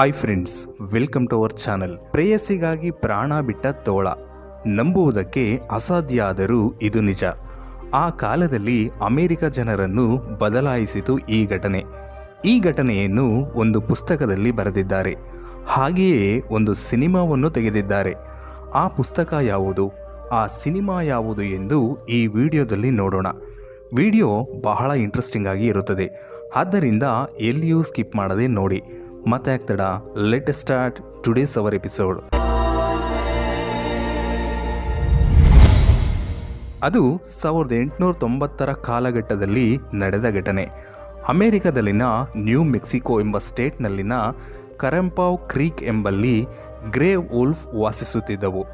Hi friends, welcome to our channel. ಪ್ರೇಯಸಿಗಾಗಿ ಪ್ರಾಣ ಬಿಟ್ಟ ತೋಳ. ನಂಬುವುದಕ್ಕೆ ಅಸಾಧ್ಯ ಆದರೂ ಇದು ನಿಜ. ಆ ಕಾಲದಲ್ಲಿ ಅಮೆರಿಕ ಜನರನ್ನು ಬದಲಾಯಿಸಿತು ಈ ಘಟನೆ. ಈ ಘಟನೆಯನ್ನು ಒಂದು ಪುಸ್ತಕದಲ್ಲಿ ಬರೆದಿದ್ದಾರೆ. ಹಾಗೆಯೇ ಒಂದು ಸಿನಿಮಾವನ್ನು ತೆಗೆದಿದ್ದಾರೆ. ಆ ಪುಸ್ತಕ ಯಾವುದು, ಆ ಸಿನಿಮಾ ಯಾವುದು ಎಂದು ಈ ವಿಡಿಯೋದಲ್ಲಿ ನೋಡೋಣ. ವಿಡಿಯೋ ಬಹಳ ಇಂಟ್ರೆಸ್ಟಿಂಗ್ ಆಗಿ ಇರುತ್ತದೆ. ಆದ್ದರಿಂದ ಎಲ್ಲಿಯೂ ಸ್ಕಿಪ್ ಮಾಡದೆ ನೋಡಿ. ಮತ್ತೆ ಆಗ್ತಡ, let start today's our episode. ಅದು 1890ರ ಕಾಲಘಟ್ಟದಲ್ಲಿ ನಡೆದ ಘಟನೆ. ಅಮೆರಿಕದಲ್ಲಿನ ನ್ಯೂ ಮೆಕ್ಸಿಕೋ ಎಂಬ ಸ್ಟೇಟ್ನಲ್ಲಿನ ಕರಂಪಾವ್ ಕ್ರೀಕ್ ಎಂಬಲ್ಲಿ ಗ್ರೇವ್ ವುಲ್ಫ್ ವಾಸಿಸುತ್ತಿದ್ದವು.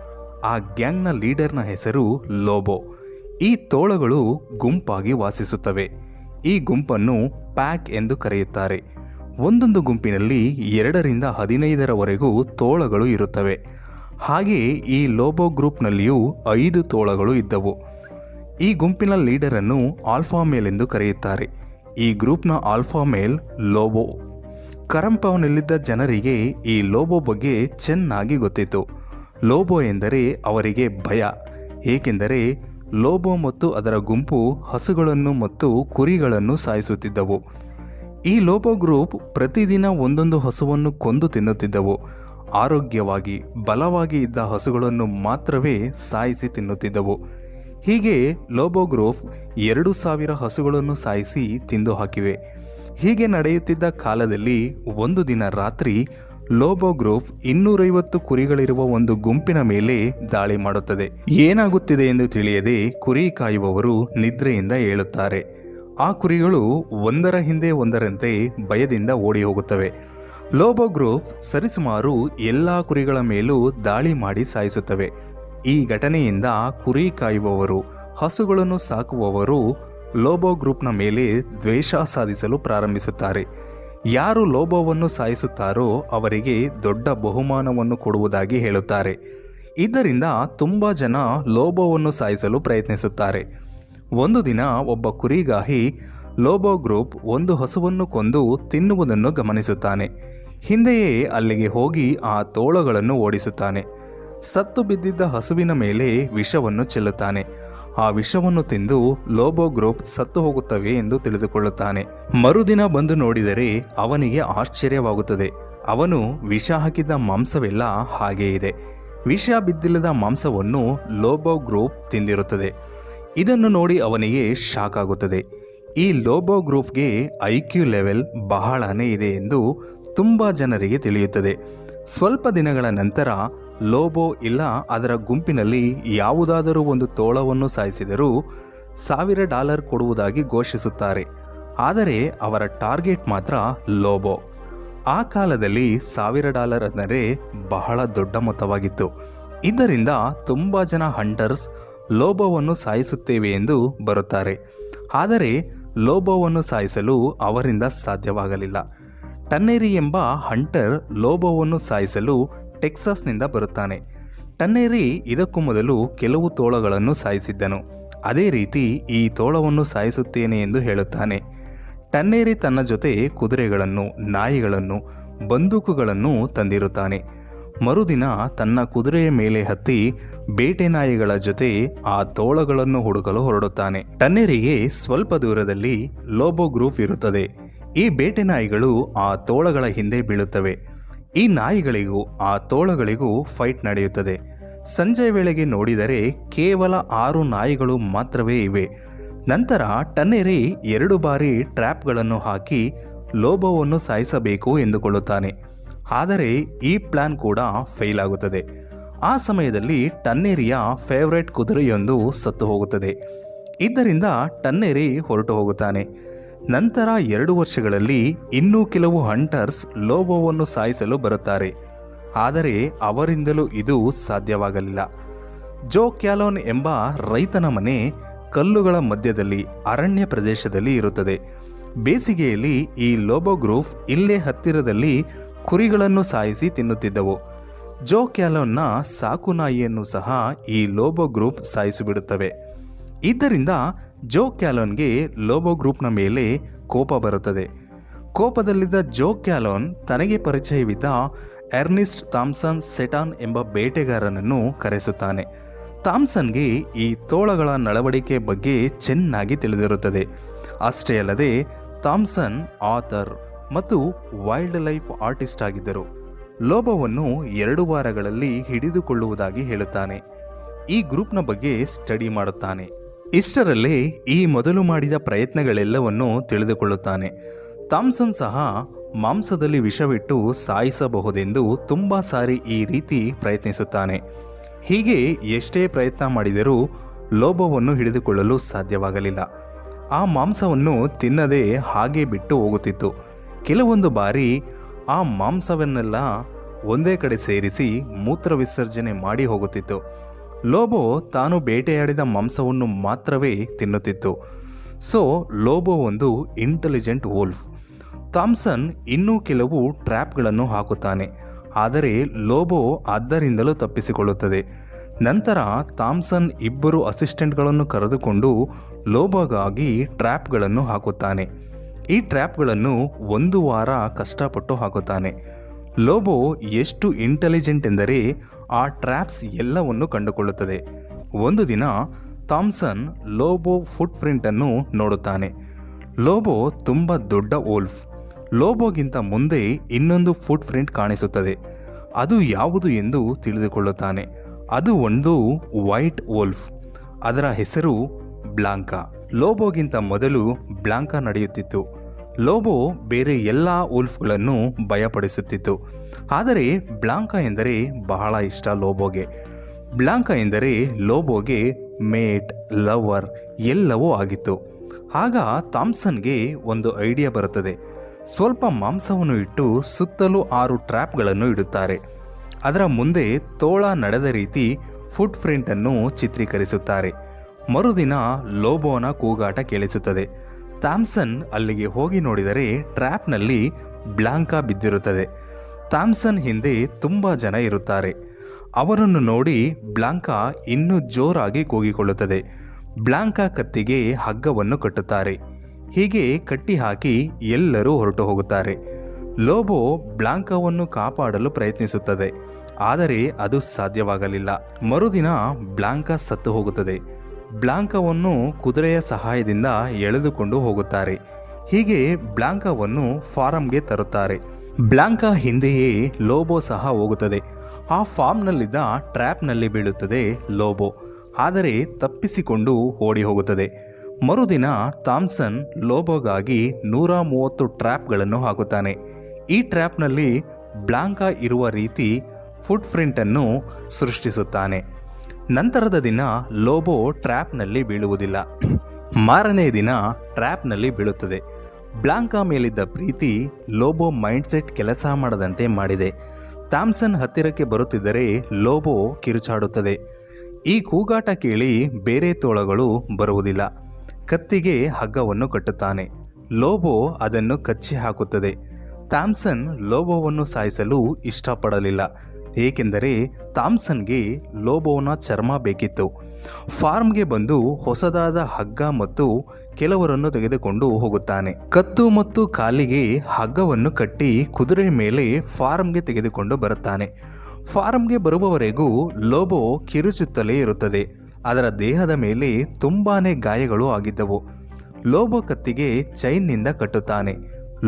ಆ ಗ್ಯಾಂಗ್ನ ಲೀಡರ್ನ ಹೆಸರು ಲೋಬೋ. ಈ ತೋಳಗಳು ಗುಂಪಾಗಿ ವಾಸಿಸುತ್ತವೆ. ಈ ಗುಂಪನ್ನು ಪ್ಯಾಕ್ ಎಂದು ಕರೆಯುತ್ತಾರೆ. ಒಂದೊಂದು ಗುಂಪಿನಲ್ಲಿ 2ರಿಂದ 15ರವರೆಗೂ ತೋಳಗಳು ಇರುತ್ತವೆ. ಹಾಗೆಯೇ ಈ ಲೋಬೋ ಗ್ರೂಪ್ನಲ್ಲಿಯೂ 5 ತೋಳಗಳು ಇದ್ದವು. ಈ ಗುಂಪಿನ ಲೀಡರನ್ನು ಆಲ್ಫಾ ಮೇಲ್ ಎಂದು ಕರೆಯುತ್ತಾರೆ. ಈ ಗ್ರೂಪ್ನ ಆಲ್ಫಾ ಮೇಲ್ ಲೋಬೋ. ಕರಂಪಾವ್ನಲ್ಲಿದ್ದ ಜನರಿಗೆ ಈ ಲೋಬೋ ಬಗ್ಗೆ ಚೆನ್ನಾಗಿ ಗೊತ್ತಿತ್ತು. ಲೋಬೋ ಎಂದರೆ ಅವರಿಗೆ ಭಯ. ಏಕೆಂದರೆ ಲೋಬೋ ಮತ್ತು ಅದರ ಗುಂಪು ಹಸುಗಳನ್ನು ಮತ್ತು ಕುರಿಗಳನ್ನು ಸಾಯಿಸುತ್ತಿದ್ದವು. ಈ ಲೋಬೋ ಗ್ರೂಪ್ ಪ್ರತಿದಿನ ಒಂದೊಂದು ಹಸುವನ್ನು ಕೊಂದು ತಿನ್ನುತ್ತಿದ್ದವು. ಆರೋಗ್ಯವಾಗಿ ಬಲವಾಗಿ ಇದ್ದ ಹಸುಗಳನ್ನು ಮಾತ್ರವೇ ಸಾಯಿಸಿ ತಿನ್ನುತ್ತಿದ್ದವು. ಹೀಗೆ ಲೋಬೋ ಗ್ರೂಪ್ 2000 ಹಸುಗಳನ್ನು ಸಾಯಿಸಿ ತಿಂದು ಹಾಕಿವೆ. ಹೀಗೆ ನಡೆಯುತ್ತಿದ್ದ ಕಾಲದಲ್ಲಿ ಒಂದು ದಿನ ರಾತ್ರಿ ಲೋಬೋ ಗ್ರೂಪ್ 250 ಕುರಿಗಳಿರುವ ಒಂದು ಗುಂಪಿನ ಮೇಲೆ ದಾಳಿ ಮಾಡುತ್ತದೆ. ಏನಾಗುತ್ತಿದೆ ಎಂದು ತಿಳಿಯದೆ ಕುರಿ ಕಾಯುವವರು ನಿದ್ರೆಯಿಂದ ಏಳುತ್ತಾರೆ. ಆ ಕುರಿಗಳು ಒಂದರ ಹಿಂದೆ ಒಂದರಂತೆ ಭಯದಿಂದ ಓಡಿ ಹೋಗುತ್ತವೆ. ಲೋಬೋ ಗ್ರೂಪ್ ಸರಿಸುಮಾರು ಎಲ್ಲ ಕುರಿಗಳ ಮೇಲೂ ದಾಳಿ ಮಾಡಿ ಸಾಯಿಸುತ್ತವೆ. ಈ ಘಟನೆಯಿಂದ ಕುರಿ ಕಾಯುವವರು, ಹಸುಗಳನ್ನು ಸಾಕುವವರು ಲೋಬೋ ಗ್ರೂಪ್ನ ಮೇಲೆ ದ್ವೇಷ ಸಾಧಿಸಲು ಪ್ರಾರಂಭಿಸುತ್ತಾರೆ. ಯಾರು ಲೋಬೋವನ್ನು ಸಾಯಿಸುತ್ತಾರೋ ಅವರಿಗೆ ದೊಡ್ಡ ಬಹುಮಾನವನ್ನು ಕೊಡುವುದಾಗಿ ಹೇಳುತ್ತಾರೆ. ಇದರಿಂದ ತುಂಬ ಜನ ಲೋಬೋವನ್ನು ಸಾಯಿಸಲು ಪ್ರಯತ್ನಿಸುತ್ತಾರೆ. ಒಂದು ದಿನ ಒಬ್ಬ ಕುರಿಗಾಹಿ ಲೋಬೋ ಗ್ರೂಪ್ ಒಂದು ಹಸುವನ್ನು ಕೊಂದು ತಿನ್ನುವುದನ್ನು ಗಮನಿಸುತ್ತಾನೆ. ಹಿಂದೆಯೇ ಅಲ್ಲಿಗೆ ಹೋಗಿ ಆ ತೋಳಗಳನ್ನು ಓಡಿಸುತ್ತಾನೆ. ಸತ್ತು ಬಿದ್ದಿದ್ದ ಹಸುವಿನ ಮೇಲೆ ವಿಷವನ್ನು ಚೆಲ್ಲುತ್ತಾನೆ. ಆ ವಿಷವನ್ನು ತಿಂದು ಲೋಬೋ ಗ್ರೂಪ್ ಸತ್ತು ಹೋಗುತ್ತವೆ ಎಂದು ತಿಳಿದುಕೊಳ್ಳುತ್ತಾನೆ. ಮರುದಿನ ಬಂದು ನೋಡಿದರೆ ಅವನಿಗೆ ಆಶ್ಚರ್ಯವಾಗುತ್ತದೆ. ಅವನು ವಿಷ ಹಾಕಿದ್ದ ಮಾಂಸವೆಲ್ಲ ಹಾಗೇ ಇದೆ. ವಿಷ ಬಿದ್ದಿಲ್ಲದ ಮಾಂಸವನ್ನು ಲೋಬೋ ಗ್ರೂಪ್ ತಿಂದಿರುತ್ತದೆ. ಇದನ್ನು ನೋಡಿ ಅವನಿಗೆ ಶಾಕ್ ಆಗುತ್ತದೆ. ಈ ಲೋಬೋ ಗ್ರೂಪ್ಗೆ IQ ಲೆವೆಲ್ ಬಹಳನೇ ಇದೆ ಎಂದು ತುಂಬ ಜನರಿಗೆ ತಿಳಿಯುತ್ತದೆ. ಸ್ವಲ್ಪ ದಿನಗಳ ನಂತರ ಲೋಬೋ ಇಲ್ಲ ಅದರ ಗುಂಪಿನಲ್ಲಿ ಯಾವುದಾದರೂ ಒಂದು ತೋಳವನ್ನು ಸಾಯಿಸಿದರೂ $1000 ಕೊಡುವುದಾಗಿ ಘೋಷಿಸುತ್ತಾರೆ. ಆದರೆ ಅವರ ಟಾರ್ಗೆಟ್ ಮಾತ್ರ ಲೋಬೋ. ಆ ಕಾಲದಲ್ಲಿ $1000 ಅಂದರೆ ಬಹಳ ದೊಡ್ಡ ಮೊತ್ತವಾಗಿತ್ತು. ಇದರಿಂದ ತುಂಬ ಜನ ಹಂಟರ್ಸ್ ಲೋಬೋವನ್ನು ಸಾಯಿಸುತ್ತೇವೆ ಎಂದು ಬರುತ್ತಾರೆ. ಆದರೆ ಲೋಬೋವನ್ನು ಸಾಯಿಸಲು ಅವರಿಂದ ಸಾಧ್ಯವಾಗಲಿಲ್ಲ. ಟನ್ನೇರಿ ಎಂಬ ಹಂಟರ್ ಲೋಬೋವನ್ನು ಸಾಯಿಸಲು ಟೆಕ್ಸಾಸ್ನಿಂದ ಬರುತ್ತಾನೆ. ಟನ್ನೇರಿ ಇದಕ್ಕೂ ಮೊದಲು ಕೆಲವು ತೋಳಗಳನ್ನು ಸಾಯಿಸಿದ್ದನು. ಅದೇ ರೀತಿ ಈ ತೋಳವನ್ನು ಸಾಯಿಸುತ್ತೇನೆ ಎಂದು ಹೇಳುತ್ತಾನೆ. ಟನ್ನೇರಿ ತನ್ನ ಜೊತೆ ಕುದುರೆಗಳನ್ನು, ನಾಯಿಗಳನ್ನು, ಬಂದೂಕುಗಳನ್ನು ತಂದಿರುತ್ತಾನೆ. ಮರುದಿನ ತನ್ನ ಕುದುರೆಯ ಮೇಲೆ ಹತ್ತಿ ಬೇಟೆ ನಾಯಿಗಳ ಜೊತೆ ಆ ತೋಳಗಳನ್ನು ಹುಡುಕಲು ಹೊರಡುತ್ತಾನೆ. ಟನ್ನೇರಿಗೆ ಸ್ವಲ್ಪ ದೂರದಲ್ಲಿ ಲೋಬೋ ಗ್ರೂಪ್ ಇರುತ್ತದೆ. ಈ ಬೇಟೆ ನಾಯಿಗಳು ಆ ತೋಳಗಳ ಹಿಂದೆ ಬೀಳುತ್ತವೆ. ಈ ನಾಯಿಗಳಿಗೂ ಆ ತೋಳಗಳಿಗೂ ಫೈಟ್ ನಡೆಯುತ್ತದೆ. ಸಂಜೆ ವೇಳೆಗೆ ನೋಡಿದರೆ ಕೇವಲ 6 ನಾಯಿಗಳು ಮಾತ್ರವೇ ಇವೆ. ನಂತರ ಟನ್ನೇರಿ 2 ಬಾರಿ ಟ್ರ್ಯಾಪ್ಗಳನ್ನು ಹಾಕಿ ಲೋಬೋವನ್ನು ಸಾಯಿಸಬೇಕು ಎಂದುಕೊಳ್ಳುತ್ತಾನೆ. ಆದರೆ ಈ ಪ್ಲಾನ್ ಕೂಡ ಫೇಲ್ ಆಗುತ್ತದೆ. ಆ ಸಮಯದಲ್ಲಿ ಟನ್ನೇರಿಯ ಫೇವರೇಟ್ ಕುದುರೆಯೊಂದು ಸತ್ತು ಹೋಗುತ್ತದೆ. ಇದರಿಂದ ಟನ್ನೇರಿ ಹೊರಟು ಹೋಗುತ್ತಾನೆ. ನಂತರ 2 ವರ್ಷಗಳಲ್ಲಿ ಇನ್ನೂ ಕೆಲವು ಹಂಟರ್ಸ್ ಲೋಬೋವನ್ನು ಸಾಯಿಸಲು ಬರುತ್ತಾರೆ. ಆದರೆ ಅವರಿಂದಲೂ ಇದು ಸಾಧ್ಯವಾಗಲಿಲ್ಲ. ಜೋ ಕ್ಯಾಲೋನ್ ಎಂಬ ರೈತನ ಮನೆ ಕಲ್ಲುಗಳ ಮಧ್ಯದಲ್ಲಿ ಅರಣ್ಯ ಪ್ರದೇಶದಲ್ಲಿ ಇರುತ್ತದೆ. ಬೇಸಿಗೆಯಲ್ಲಿ ಈ ಲೋಬೋ ಗ್ರೂಪ್ ಇಲ್ಲೇ ಹತ್ತಿರದಲ್ಲಿ ಕುರಿಗಳನ್ನು ಸಾಯಿಸಿ ತಿನ್ನುತ್ತಿದ್ದವು. ಜೋ ಕ್ಯಾಲೋನ್ನ ಸಾಕು ನಾಯಿಯನ್ನು ಸಹ ಈ ಲೋಬೋ ಗ್ರೂಪ್ ಸಾಯಿಸಿಬಿಡುತ್ತವೆ. ಇದರಿಂದ ಜೋ ಕ್ಯಾಲೋನ್ಗೆ ಲೋಬೋ ಗ್ರೂಪ್ನ ಮೇಲೆ ಕೋಪ ಬರುತ್ತದೆ. ಕೋಪದಲ್ಲಿದ್ದ ಜೋ ಕ್ಯಾಲೋನ್ ತನಗೆ ಪರಿಚಯವಿದ್ದ ಎರ್ನಿಸ್ಟ್ ಥಾಮ್ಸನ್ ಸೆಟಾನ್ ಎಂಬ ಬೇಟೆಗಾರನನ್ನು ಕರೆಸುತ್ತಾನೆ. ಥಾಮ್ಸನ್ಗೆ ಈ ತೋಳಗಳ ನಡವಳಿಕೆ ಬಗ್ಗೆ ಚೆನ್ನಾಗಿ ತಿಳಿದಿರುತ್ತದೆ. ಅಷ್ಟೇ ಅಲ್ಲದೆ ಥಾಮ್ಸನ್ ಆಥರ್ ಮತ್ತು ವೈಲ್ಡ್ ಲೈಫ್ ಆರ್ಟಿಸ್ಟ್ ಆಗಿದ್ದರು. ಲೋಬೋವನ್ನು 2 ವಾರಗಳಲ್ಲಿ ಹಿಡಿದುಕೊಳ್ಳುವುದಾಗಿ ಹೇಳುತ್ತಾನೆ. ಈ ಗ್ರೂಪ್ನ ಬಗ್ಗೆ ಸ್ಟಡಿ ಮಾಡುತ್ತಾನೆ. ಇಷ್ಟರಲ್ಲೇ ಈ ಮೊದಲು ಮಾಡಿದ ಪ್ರಯತ್ನಗಳೆಲ್ಲವನ್ನು ತಿಳಿದುಕೊಳ್ಳುತ್ತಾನೆ. ಥಾಮ್ಸನ್ ಸಹ ಮಾಂಸದಲ್ಲಿ ವಿಷವಿಟ್ಟು ಸಾಯಿಸಬಹುದೆಂದು ತುಂಬ ಸಾರಿ ಈ ರೀತಿ ಪ್ರಯತ್ನಿಸುತ್ತಾನೆ. ಹೀಗೆ ಎಷ್ಟೇ ಪ್ರಯತ್ನ ಮಾಡಿದರೂ ಲೋಬೋವನ್ನು ಹಿಡಿದುಕೊಳ್ಳಲು ಸಾಧ್ಯವಾಗಲಿಲ್ಲ. ಆ ಮಾಂಸವನ್ನು ತಿನ್ನದೆ ಹಾಗೆ ಬಿಟ್ಟು ಹೋಗುತ್ತಿತ್ತು. ಕೆಲವೊಂದು ಬಾರಿ ಆ ಮಾಂಸವನ್ನೆಲ್ಲ ಒಂದೇ ಕಡೆ ಸೇರಿಸಿ ಮೂತ್ರ ವಿಸರ್ಜನೆ ಮಾಡಿ ಹೋಗುತ್ತಿತ್ತು. ಲೋಬೋ ತಾನು ಬೇಟೆಯಾಡಿದ ಮಾಂಸವನ್ನು ಮಾತ್ರವೇ ತಿನ್ನುತ್ತಿತ್ತು. ಸೊ ಲೋಬೋ ಒಂದು ಇಂಟೆಲಿಜೆಂಟ್ ವೋಲ್ಫ್. ಥಾಮ್ಸನ್ ಇನ್ನೂ ಕೆಲವು ಟ್ರ್ಯಾಪ್ಗಳನ್ನು ಹಾಕುತ್ತಾನೆ. ಆದರೆ ಲೋಬೋ ಅದರಿಂದಲೂ ತಪ್ಪಿಸಿಕೊಳ್ಳುತ್ತದೆ. ನಂತರ ಥಾಮ್ಸನ್ 2 ಅಸಿಸ್ಟೆಂಟ್ಗಳನ್ನು ಕರೆದುಕೊಂಡು ಲೋಬೋಗಾಗಿ ಟ್ರ್ಯಾಪ್ಗಳನ್ನು ಹಾಕುತ್ತಾನೆ. ಈ ಟ್ರ್ಯಾಪ್ಗಳನ್ನು 1 ವಾರ ಕಷ್ಟಪಟ್ಟು ಹಾಕುತ್ತಾನೆ. ಲೋಬೋ ಎಷ್ಟು ಇಂಟೆಲಿಜೆಂಟ್ ಎಂದರೆ ಆ ಟ್ರ್ಯಾಪ್ಸ್ ಎಲ್ಲವನ್ನು ಕಂಡುಕೊಳ್ಳುತ್ತದೆ. ಒಂದು ದಿನ ಥಾಮ್ಸನ್ ಲೋಬೋ ಫುಟ್ ಪ್ರಿಂಟನ್ನು ನೋಡುತ್ತಾನೆ. ಲೋಬೋ ತುಂಬ ದೊಡ್ಡ ವೋಲ್ಫ್. ಲೋಬೋಗಿಂತ ಮುಂದೆ ಇನ್ನೊಂದು ಫುಟ್ ಪ್ರಿಂಟ್ ಕಾಣಿಸುತ್ತದೆ. ಅದು ಯಾವುದು ಎಂದು ತಿಳಿದುಕೊಳ್ಳುತ್ತಾನೆ. ಅದು ಒಂದು ವೈಟ್ ವೋಲ್ಫ್. ಅದರ ಹೆಸರು ಬ್ಲಾಂಕಾ. ಲೋಬೋಗಿಂತ ಮೊದಲು ಬ್ಲಾಂಕಾ ನಡೆಯುತ್ತಿತ್ತು. ಲೋಬೋ ಬೇರೆ ಎಲ್ಲ ವೋಲ್ಫ್ಗಳನ್ನು ಭಯಪಡಿಸುತ್ತಿತ್ತು. ಆದರೆ ಬ್ಲಾಂಕಾ ಎಂದರೆ ಬಹಳ ಇಷ್ಟ ಲೋಬೋಗೆ. ಬ್ಲಾಂಕಾ ಎಂದರೆ ಲೋಬೋಗೆ ಮೇಟ್, ಲವರ್ ಎಲ್ಲವೂ ಆಗಿತ್ತು. ಆಗ ಥಾಮ್ಸನ್ಗೆ ಒಂದು ಐಡಿಯಾ ಬರುತ್ತದೆ. ಸ್ವಲ್ಪ ಮಾಂಸವನ್ನು ಇಟ್ಟು ಸುತ್ತಲೂ 6 ಟ್ರ್ಯಾಪ್ಗಳನ್ನು ಇಡುತ್ತಾರೆ. ಅದರ ಮುಂದೆ ತೋಳ ನಡೆದ ರೀತಿ ಫುಟ್ ಪ್ರಿಂಟನ್ನು ಚಿತ್ರೀಕರಿಸುತ್ತಾರೆ. ಮರುದಿನ ಲೋಬೋನ ಕೂಗಾಟ ಕೇಳಿಸುತ್ತದೆ. ಥಾಮ್ಸನ್ ಅಲ್ಲಿಗೆ ಹೋಗಿ ನೋಡಿದರೆ ಟ್ರ್ಯಾಪ್ನಲ್ಲಿ ಬ್ಲಾಂಕಾ ಬಿದ್ದಿರುತ್ತದೆ. ಥಾಮ್ಸನ್ ಹಿಂದೆ ತುಂಬ ಜನ ಇರುತ್ತಾರೆ. ಅವರನ್ನು ನೋಡಿ ಬ್ಲಾಂಕಾ ಇನ್ನೂ ಜೋರಾಗಿ ಕೂಗಿಕೊಳ್ಳುತ್ತದೆ. ಬ್ಲಾಂಕಾ ಕತ್ತಿಗೆ ಹಗ್ಗವನ್ನು ಕಟ್ಟುತ್ತಾರೆ. ಹೀಗೆ ಕಟ್ಟಿ ಹಾಕಿ ಎಲ್ಲರೂ ಹೊರಟು ಹೋಗುತ್ತಾರೆ. ಲೋಬೋ ಬ್ಲಾಂಕಾವನ್ನು ಕಾಪಾಡಲು ಪ್ರಯತ್ನಿಸುತ್ತದೆ. ಆದರೆ ಅದು ಸಾಧ್ಯವಾಗಲಿಲ್ಲ. ಮರುದಿನ ಬ್ಲಾಂಕಾ ಸತ್ತು ಹೋಗುತ್ತದೆ. ಬ್ಲಾಂಕಾವನ್ನು ಕುದುರೆಯ ಸಹಾಯದಿಂದ ಎಳೆದುಕೊಂಡು ಹೋಗುತ್ತಾರೆ. ಹೀಗೆ ಬ್ಲಾಂಕಾವನ್ನು ಫಾರಂಗೆ ತರುತ್ತಾರೆ. ಬ್ಲಾಂಕಾ ಹಿಂದೆಯೇ ಲೋಬೋ ಸಹ ಹೋಗುತ್ತದೆ. ಆ ಫಾರ್ಮ್ನಲ್ಲಿದ್ದ ಟ್ರ್ಯಾಪ್ನಲ್ಲಿ ಬೀಳುತ್ತದೆ ಲೋಬೋ. ಆದರೆ ತಪ್ಪಿಸಿಕೊಂಡು ಓಡಿ ಹೋಗುತ್ತದೆ. ಮರುದಿನ ಥಾಮ್ಸನ್ ಲೋಬೋಗಾಗಿ 130 ಟ್ರ್ಯಾಪ್ಗಳನ್ನು ಹಾಕುತ್ತಾನೆ. ಈ ಟ್ರ್ಯಾಪ್ನಲ್ಲಿ ಬ್ಲಾಂಕಾ ಇರುವ ರೀತಿ ಫುಟ್ ಪ್ರಿಂಟನ್ನು ಸೃಷ್ಟಿಸುತ್ತಾನೆ. ನಂತರದ ದಿನ ಲೋಬೋ ಟ್ರ್ಯಾಪ್ನಲ್ಲಿ ಬೀಳುವುದಿಲ್ಲ. ಮಾರನೇ ದಿನ ಟ್ರ್ಯಾಪ್ನಲ್ಲಿ ಬೀಳುತ್ತದೆ. ಬ್ಲಾಂಕಾ ಮೇಲಿದ್ದ ಪ್ರೀತಿ ಲೋಬೋ ಮೈಂಡ್ಸೆಟ್ ಕೆಲಸ ಮಾಡದಂತೆ ಮಾಡಿದೆ. ಥಾಮ್ಸನ್ ಹತ್ತಿರಕ್ಕೆ ಬರುತ್ತಿದ್ದರೆ ಲೋಬೋ ಕಿರುಚಾಡುತ್ತದೆ. ಈ ಕೂಗಾಟ ಕೇಳಿ ಬೇರೆ ತೋಳಗಳು ಬರುವುದಿಲ್ಲ. ಕತ್ತಿಗೆ ಹಗ್ಗವನ್ನು ಕಟ್ಟುತ್ತಾನೆ. ಲೋಬೋ ಅದನ್ನು ಕಚ್ಚಿ ಹಾಕುತ್ತದೆ. ಥಾಮ್ಸನ್ ಲೋಬೋವನ್ನು ಸಾಯಿಸಲು ಇಷ್ಟಪಡಲಿಲ್ಲ. ಏಕೆಂದರೆ ಥಾಮ್ಸನ್ಗೆ ಲೋಬೋನ ಚರ್ಮ ಬೇಕಿತ್ತು. ಫಾರ್ಮ್ಗೆ ಬಂದು ಹೊಸದಾದ ಹಗ್ಗ ಮತ್ತು ಕೆಲವರನ್ನು ತೆಗೆದುಕೊಂಡು ಹೋಗುತ್ತಾನೆ. ಕತ್ತು ಮತ್ತು ಕಾಲಿಗೆ ಹಗ್ಗವನ್ನು ಕಟ್ಟಿ ಕುದುರೆ ಮೇಲೆ ಫಾರ್ಮ್ಗೆ ತೆಗೆದುಕೊಂಡು ಬರುತ್ತಾನೆ. ಫಾರ್ಮ್ಗೆ ಬರುವವರೆಗೂ ಲೋಬೋ ಕಿರುಚುತ್ತಲೇ ಇರುತ್ತದೆ. ಅದರ ದೇಹದ ಮೇಲೆ ತುಂಬಾನೇ ಗಾಯಗಳು ಆಗಿದ್ದವು. ಲೋಬೋ ಕತ್ತಿಗೆ ಚೈನ್ನಿಂದ ಕಟ್ಟುತ್ತಾನೆ.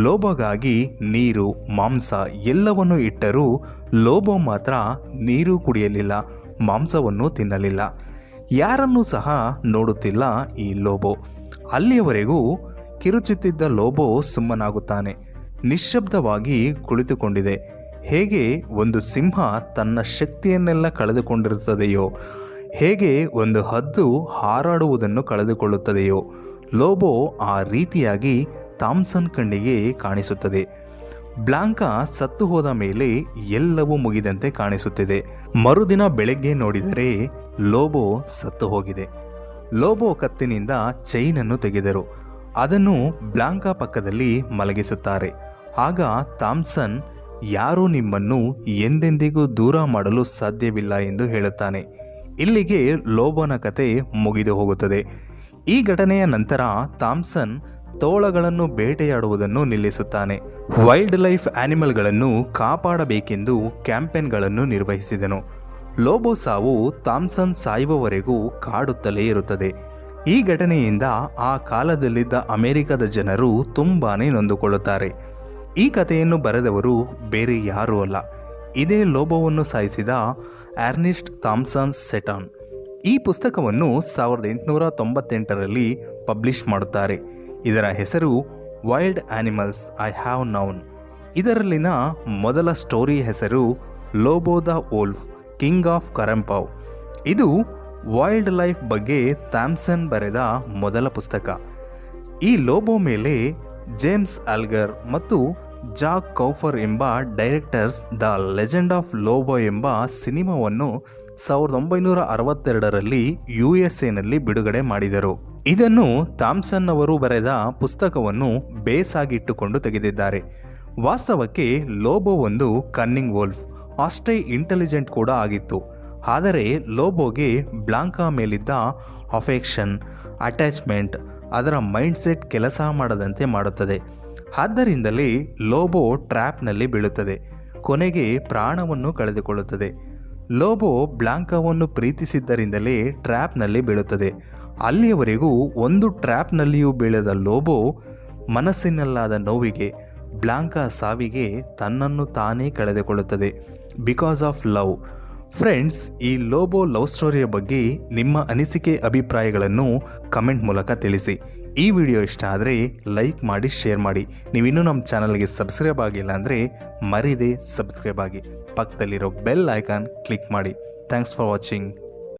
ಲೋಬೋಗಾಗಿ ನೀರು, ಮಾಂಸ ಎಲ್ಲವನ್ನು ಇಟ್ಟರೂ ಲೋಬೋ ಮಾತ್ರ ನೀರು ಕುಡಿಯಲಿಲ್ಲ, ಮಾಂಸವನ್ನು ತಿನ್ನಲಿಲ್ಲ. ಯಾರನ್ನೂ ಸಹ ನೋಡುತ್ತಿಲ್ಲ ಈ ಲೋಬೋ. ಅಲ್ಲಿಯವರೆಗೂ ಕಿರುಚುತ್ತಿದ್ದ ಲೋಬೋ ಸುಮ್ಮನಾಗುತ್ತಾನೆ. ನಿಶ್ಶಬ್ದವಾಗಿ ಕುಳಿತುಕೊಂಡಿದೆ. ಹೇಗೆ ಒಂದು ಸಿಂಹ ತನ್ನ ಶಕ್ತಿಯನ್ನೆಲ್ಲ ಕಳೆದುಕೊಂಡಿರುತ್ತದೆಯೋ, ಹೇಗೆ ಒಂದು ಹದ್ದು ಹಾರಾಡುವುದನ್ನು ಕಳೆದುಕೊಳ್ಳುತ್ತದೆಯೋ, ಲೋಬೋ ಆ ರೀತಿಯಾಗಿ ಥಾಮ್ಸನ್ ಕಣ್ಣಿಗೆ ಕಾಣಿಸುತ್ತದೆ. ಬ್ಲಾಂಕಾ ಸತ್ತು ಹೋದ ಮೇಲೆ ಎಲ್ಲವೂ ಮುಗಿದಂತೆ ಕಾಣಿಸುತ್ತಿದೆ. ಮರುದಿನ ಬೆಳಗ್ಗೆ ನೋಡಿದರೆ ಲೋಬೋ ಸತ್ತು ಹೋಗಿದೆ. ಲೋಬೋ ಕತ್ತಿನಿಂದ ಚೈನನ್ನು ತೆಗೆದರು. ಅದನ್ನು ಬ್ಲಾಂಕಾ ಪಕ್ಕದಲ್ಲಿ ಮಲಗಿಸುತ್ತಾರೆ. ಆಗ ಥಾಮ್ಸನ್, ಯಾರೂ ನಿಮ್ಮನ್ನು ಎಂದೆಂದಿಗೂ ದೂರ ಮಾಡಲು ಸಾಧ್ಯವಿಲ್ಲ ಎಂದು ಹೇಳುತ್ತಾನೆ. ಇಲ್ಲಿಗೆ ಲೋಬೋನ ಕತೆ ಮುಗಿದು ಹೋಗುತ್ತದೆ. ಈ ಘಟನೆಯ ನಂತರ ಥಾಮ್ಸನ್ ತೋಳಗಳನ್ನು ಬೇಟೆಯಾಡುವುದನ್ನು ನಿಲ್ಲಿಸುತ್ತಾನೆ. ವೈಲ್ಡ್ ಲೈಫ್ ಆನಿಮಲ್ಗಳನ್ನು ಕಾಪಾಡಬೇಕೆಂದು ಕ್ಯಾಂಪೇನ್ಗಳನ್ನು ನಿರ್ವಹಿಸಿದನು. ಲೋಬೋ ಸಾವು ಥಾಮ್ಸನ್ ಸಾಯುವವರೆಗೂ ಕಾಡುತ್ತಲೇ ಇರುತ್ತದೆ. ಈ ಘಟನೆಯಿಂದ ಆ ಕಾಲದಲ್ಲಿದ್ದ ಅಮೆರಿಕದ ಜನರು ತುಂಬಾನೇ ನೊಂದುಕೊಳ್ಳುತ್ತಾರೆ. ಈ ಕಥೆಯನ್ನು ಬರೆದವರು ಬೇರೆ ಯಾರೂ ಅಲ್ಲ, ಇದೇ ಲೋಬೋವನ್ನು ಸಾಯಿಸಿದ ಅರ್ನೆಸ್ಟ್ ಥಾಮ್ಸನ್ ಸೆಟಾನ್. ಈ ಪುಸ್ತಕವನ್ನು 1898ರಲ್ಲಿ ಪಬ್ಲಿಷ್ ಮಾಡುತ್ತಾರೆ. ಇದರ ಹೆಸರು wild animals I have known. ಇದರಲ್ಲಿನ ಮೊದಲ ಸ್ಟೋರಿ ಹೆಸರು Lobo the wolf king of Currumpaw. ಇದು ವೈಲ್ಡ್ ಲೈಫ್ ಬಗ್ಗೆ ಥಾಮ್ಸನ್ ಬರೆದ ಮೊದಲ ಪುಸ್ತಕ. ಈ ಲೋಬೋ ಮೇಲೆ ಜೇಮ್ಸ್ ಆಲ್ಗರ್ ಮತ್ತು ಜಾಕ್ ಕೌಫರ್ ಎಂಬ directors the legend of Lobo ಎಂಬ ಸಿನಿಮಾವನ್ನು 1962ರಲ್ಲಿ USA ಬಿಡುಗಡೆ ಮಾಡಿದರು. ಇದನ್ನು ಥಾಮ್ಸನ್ ಅವರು ಬರೆದ ಪುಸ್ತಕವನ್ನು ಬೇಸಾಗಿಟ್ಟುಕೊಂಡು ತೆಗೆದಿದ್ದಾರೆ. ವಾಸ್ತವಕ್ಕೆ ಲೋಬೋ ಒಂದು ಕನ್ನಿಂಗ್ ವೋಲ್ಫ್, ಅಷ್ಟೇ ಇಂಟೆಲಿಜೆಂಟ್ ಕೂಡ ಆಗಿತ್ತು. ಆದರೆ ಲೋಬೋಗೆ ಬ್ಲಾಂಕಾ ಮೇಲಿದ್ದ ಅಫೆಕ್ಷನ್, ಅಟ್ಯಾಚ್ಮೆಂಟ್ ಅದರ ಮೈಂಡ್ಸೆಟ್ ಕೆಲಸ ಮಾಡದಂತೆ ಮಾಡುತ್ತದೆ. ಆದ್ದರಿಂದಲೇ ಲೋಬೋ ಟ್ರ್ಯಾಪ್ನಲ್ಲಿ ಬೀಳುತ್ತದೆ, ಕೊನೆಗೆ ಪ್ರಾಣವನ್ನು ಕಳೆದುಕೊಳ್ಳುತ್ತದೆ. ಲೋಬೋ ಬ್ಲಾಂಕಾವನ್ನು ಪ್ರೀತಿಸಿದ್ದರಿಂದಲೇ ಟ್ರ್ಯಾಪ್ನಲ್ಲಿ ಬೀಳುತ್ತದೆ. ಅಲ್ಲಿಯವರೆಗೂ ಒಂದು ಟ್ರ್ಯಾಪ್ನಲ್ಲಿಯೂ ಬೀಳದ ಲೋಬೋ ಮನಸ್ಸಿನಲ್ಲಾದ ನೋವಿಗೆ, ಬ್ಲಾಂಕಾ ಸಾವಿಗೆ ತನ್ನನ್ನು ತಾನೇ ಕಳೆದುಕೊಳ್ಳುತ್ತದೆ ಬಿಕಾಸ್ ಆಫ್ ಲವ್. ಫ್ರೆಂಡ್ಸ್, ಈ ಲೋಬೋ ಲವ್ ಸ್ಟೋರಿಯ ಬಗ್ಗೆ ನಿಮ್ಮ ಅನಿಸಿಕೆ ಅಭಿಪ್ರಾಯಗಳನ್ನು ಕಮೆಂಟ್ ಮೂಲಕ ತಿಳಿಸಿ. ಈ ವಿಡಿಯೋ ಇಷ್ಟ ಆದರೆ ಲೈಕ್ ಮಾಡಿ, ಶೇರ್ ಮಾಡಿ. ನೀವಿನ್ನೂ ನಮ್ಮ ಚಾನಲ್ಗೆ ಸಬ್ಸ್ಕ್ರೈಬ್ ಆಗಿಲ್ಲ ಅಂದರೆ ಮರೀದೆ ಸಬ್ಸ್ಕ್ರೈಬ್ ಆಗಿ. ಪಕ್ಕದಲ್ಲಿರೋ ಬೆಲ್ ಐಕಾನ್ ಕ್ಲಿಕ್ ಮಾಡಿ. Thanks for watching.